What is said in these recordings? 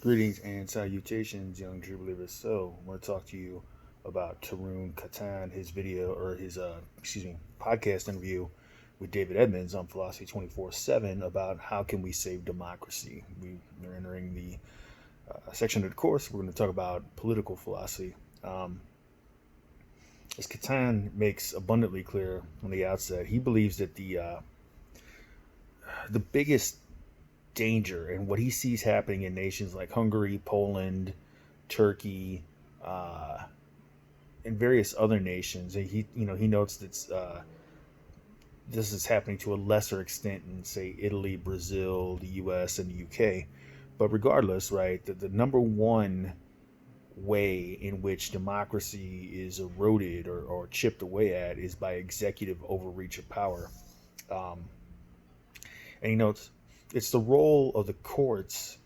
Greetings and salutations, young true believers. So, I want to talk to you about Tarun Khaitan, his video or his podcast interview with David Edmonds on Philosophy 24/7 about how can we save democracy. We're entering the section of the course. We're going to talk about political philosophy. Um, as Khaitan makes abundantly clear on the outset, he believes that the biggest danger and what he sees happening in nations like Hungary, Poland, Turkey, uh, and various other nations. And he notes that this is happening to a lesser extent in, say, Italy, Brazil, the U.S., and the U.K. But regardless, right, the number one way in which democracy is eroded or chipped away at is by executive overreach of power. Um, and he notes it's the role of the courts.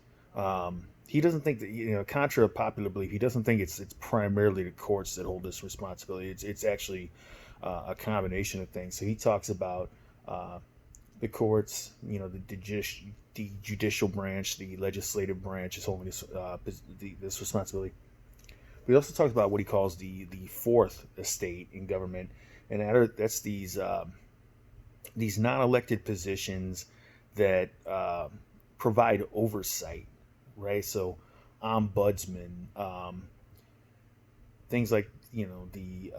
He doesn't think that, contra popular belief, he doesn't think it's primarily the courts that hold this responsibility. It's actually a combination of things. So he talks about uh, the courts, the judicial branch, the legislative branch is holding this responsibility. He also talks about what he calls the fourth estate in government, and that's these non-elected positions that provide oversight, right? So, ombudsman, things like the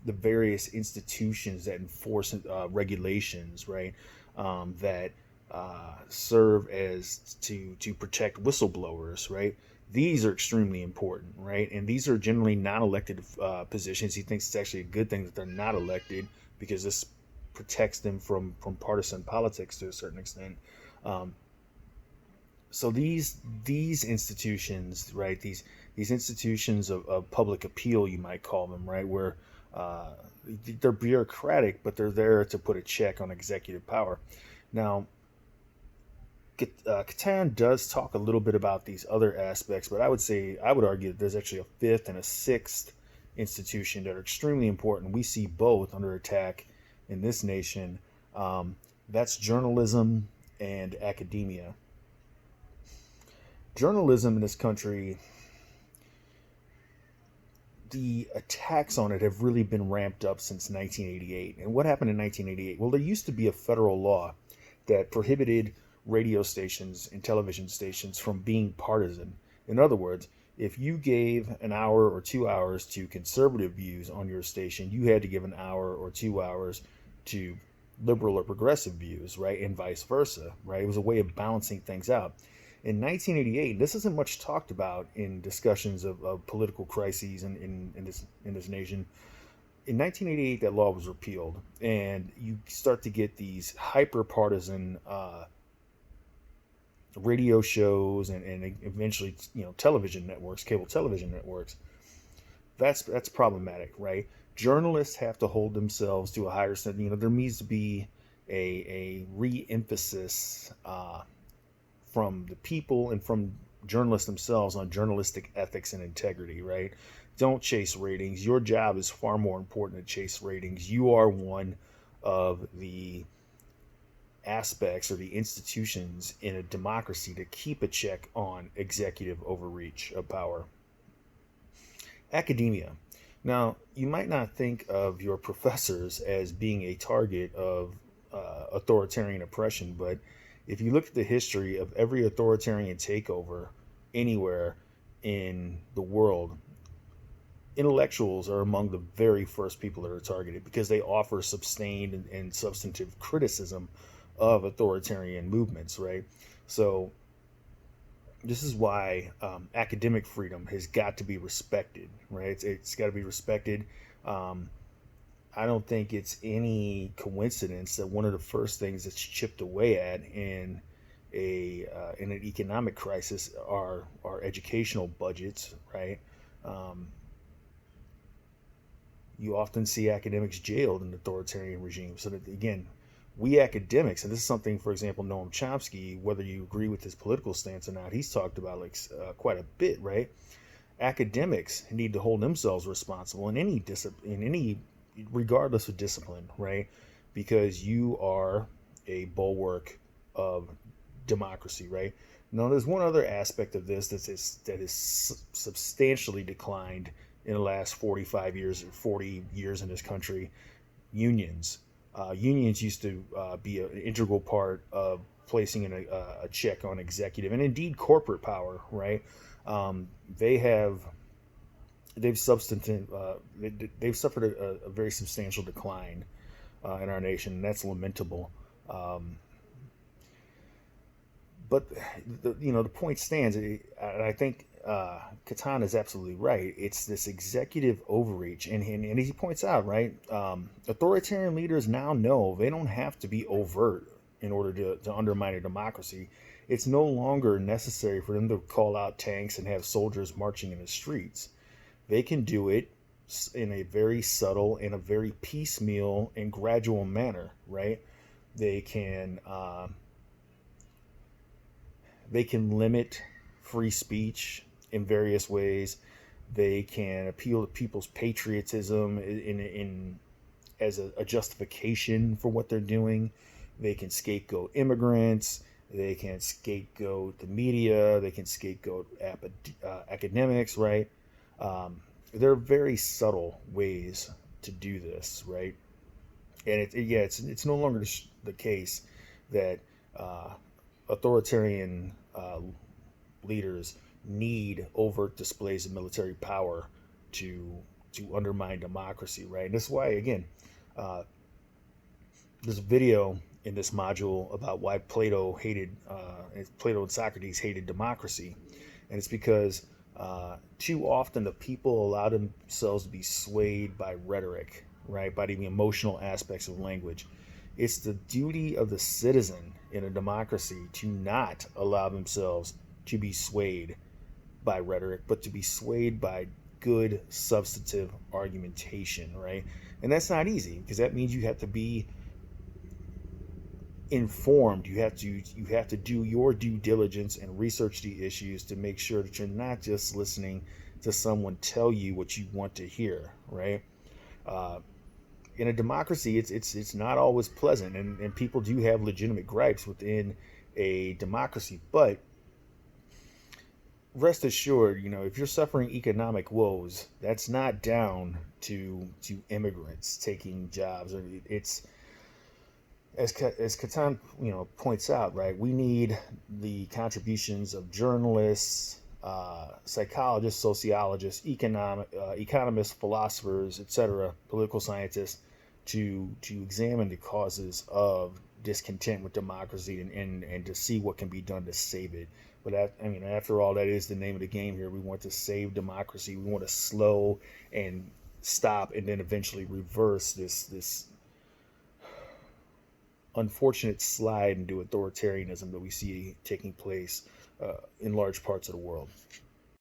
various institutions that enforce regulations, right? That serve as to protect whistleblowers, right? These are extremely important, right? And these are generally non-elected positions. He thinks it's actually a good thing that they're not elected because this protects them from partisan politics to a certain extent. Um, so these institutions, right? These institutions of public appeal, you might call them, right? Where uh, they're bureaucratic, but they're there to put a check on executive power. Now, Catan does talk a little bit about these other aspects, but I would argue that there's actually a fifth and a sixth institution that are extremely important. We see both under attack in this nation. Um, that's journalism and academia. Journalism in this country, the attacks on it have really been ramped up since 1988. And what happened in 1988? Well, there used to be a federal law that prohibited radio stations and television stations from being partisan. In other words, if you gave an hour or 2 hours to conservative views on your station, you had to give an hour or 2 hours to liberal or progressive views, right? And vice versa, right? It was a way of balancing things out. In 1988, this isn't much talked about in discussions of political crises in this nation. In 1988, that law was repealed, and you start to get these hyper partisan radio shows and eventually television networks, cable television networks. That's problematic, right? Journalists have to hold themselves to a higher standard. There needs to be a re-emphasis from the people and from journalists themselves on journalistic ethics and integrity, right? Don't chase ratings. Your job is far more important than chase ratings. You are one of the aspects or the institutions in a democracy to keep a check on executive overreach of power. Academia. Now, you might not think of your professors as being a target of authoritarian oppression, but if you look at the history of every authoritarian takeover anywhere in the world, intellectuals are among the very first people that are targeted because they offer sustained and substantive criticism of authoritarian movements, right? So this is why academic freedom has got to be respected, right? It's got to be respected. Um, I don't think it's any coincidence that one of the first things that's chipped away at in an economic crisis are educational budgets, right? Um, you often see academics jailed in authoritarian regimes. So that again, we academics, and this is something, for example, Noam Chomsky, whether you agree with his political stance or not, he's talked about quite a bit, right? Academics need to hold themselves responsible in any discipline, regardless of discipline, right? Because you are a bulwark of democracy, right? Now, there's one other aspect of this that is substantially declined in the last 45 years or 40 years in this country. Unions. Unions used to be an integral part of placing in a check on executive and indeed corporate power, right? Um, they have they've substantive they've suffered a very substantial decline in our nation, and that's lamentable. Um, but the point stands, and I think Khaitan is absolutely right. It's this executive overreach, and he points out, right, authoritarian leaders now know they don't have to be overt in order to undermine a democracy. It's no longer necessary for them to call out tanks and have soldiers marching in the streets. They can do it in a very subtle, in a very piecemeal and gradual manner, right? They can they can limit free speech in various ways. They can appeal to people's patriotism in as a justification for what they're doing. They can scapegoat immigrants. They can scapegoat the media. They can scapegoat academics, right? There are very subtle ways to do this, right? And it's no longer the case that uh, authoritarian leaders need overt displays of military power to undermine democracy, right? And that's why, again, uh, there's a video in this module about why Plato and Socrates hated democracy, and it's because too often the people allow themselves to be swayed by rhetoric, right, by the emotional aspects of language. It's the duty of the citizen in a democracy to not allow themselves to be swayed by rhetoric, but to be swayed by good substantive argumentation, right? And that's not easy, because that means you have to be informed. You have to do your due diligence and research the issues to make sure that you're not just listening to someone tell you what you want to hear, right? uh, in a democracy, it's not always pleasant, and people do have legitimate gripes within a democracy. But rest assured, if you're suffering economic woes, that's not down to immigrants taking jobs. It's as Khaitan points out, right? We need the contributions of journalists, psychologists, sociologists, economists, philosophers, etc., political scientists, to examine the causes of discontent with democracy, and to see what can be done to save it. But after all, that is the name of the game here. We want to save democracy. We want to slow and stop, and then eventually reverse this unfortunate slide into authoritarianism that we see taking place in large parts of the world.